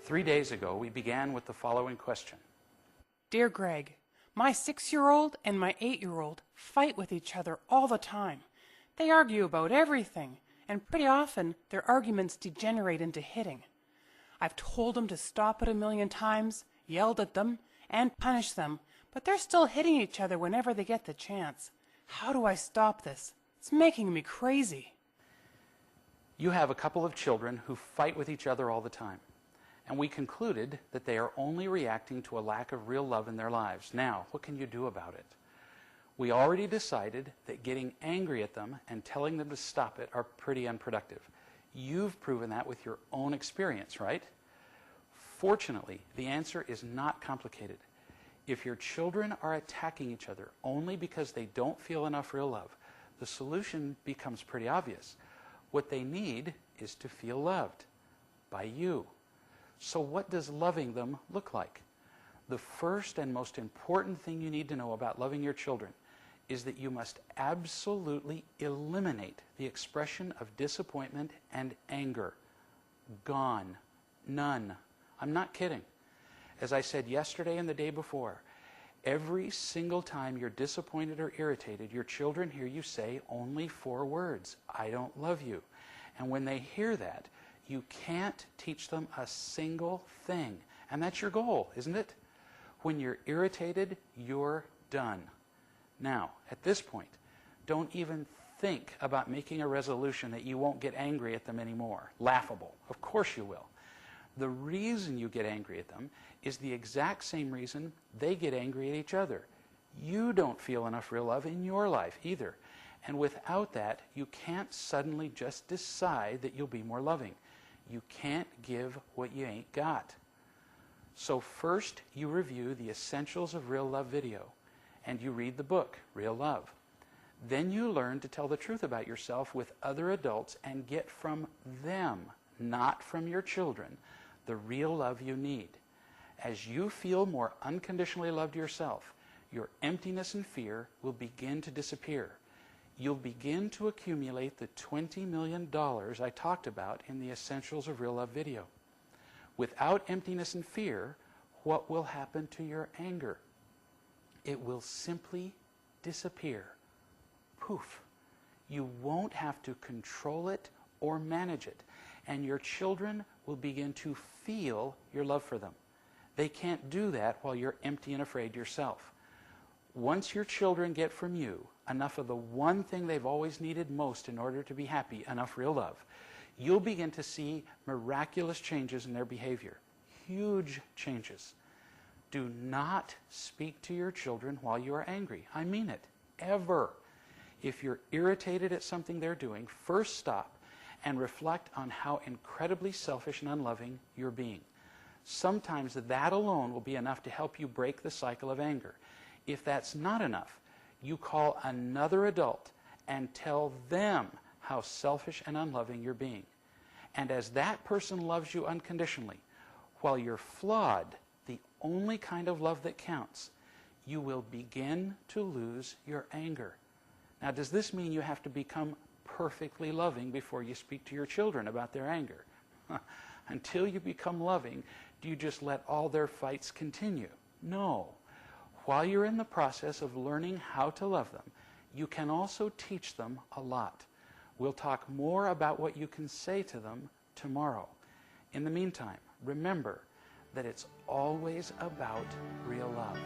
3 days ago, we began with the following question. Dear Greg, my 6-year-old and my 8-year-old fight with each other all the time. They argue about everything, and pretty often their arguments degenerate into hitting. I've told them to stop it a million times, yelled at them, and punished them, but they're still hitting each other whenever they get the chance. How do I stop this? It's making me crazy. You have a couple of children who fight with each other all the time, and we concluded that they are only reacting to a lack of real love in their lives. Now, what can you do about it? We already decided that getting angry at them and telling them to stop it are pretty unproductive. You've proven that with your own experience, right? Fortunately, the answer is not complicated. If your children are attacking each other only because they don't feel enough real love, the solution becomes pretty obvious. What they need is to feel loved by you. So what does loving them look like? The first and most important thing you need to know about loving your children is that you must absolutely eliminate the expression of disappointment and anger. Gone. None. I'm not kidding. As I said yesterday and the day before, every single time you're disappointed or irritated, your children hear you say only 4 words, I don't love you. And when they hear that, you can't teach them a single thing. And that's your goal, isn't it? When you're irritated, you're done. Now, at this point, don't even think about making a resolution that you won't get angry at them anymore. Laughable. Of course you will. The reason you get angry at them is the exact same reason they get angry at each other. You don't feel enough real love in your life either. And without that, you can't suddenly just decide that you'll be more loving. You can't give what you ain't got. So first, you review the Essentials of Real Love video, and you read the book, Real Love. Then you learn to tell the truth about yourself with other adults and get from them, not from your children, the real love you need. As you feel more unconditionally loved yourself, your emptiness and fear will begin to disappear. You'll begin to accumulate the $20 million I talked about in the Essentials of Real Love video. Without emptiness and fear, what will happen to your anger? It will simply disappear. Poof. You won't have to control it or manage it, and your children will begin to feel your love for them. They can't do that while you're empty and afraid yourself. Once your children get from you enough of the one thing they've always needed most in order to be happy, enough real love, you'll begin to see miraculous changes in their behavior. Huge changes. Do not speak to your children while you are angry. I mean it. Ever. If you're irritated at something they're doing, first stop and reflect on how incredibly selfish and unloving you're being. Sometimes that alone will be enough to help you break the cycle of anger. If that's not enough, you call another adult and tell them how selfish and unloving you're being. And as that person loves you unconditionally, while you're flawed, the only kind of love that counts, you will begin to lose your anger. Now, does this mean you have to become perfectly loving before you speak to your children about their anger? Until you become loving, do you just let all their fights continue? No. While you're in the process of learning how to love them, you can also teach them a lot. We'll talk more about what you can say to them tomorrow. In the meantime, remember that it's always about real love.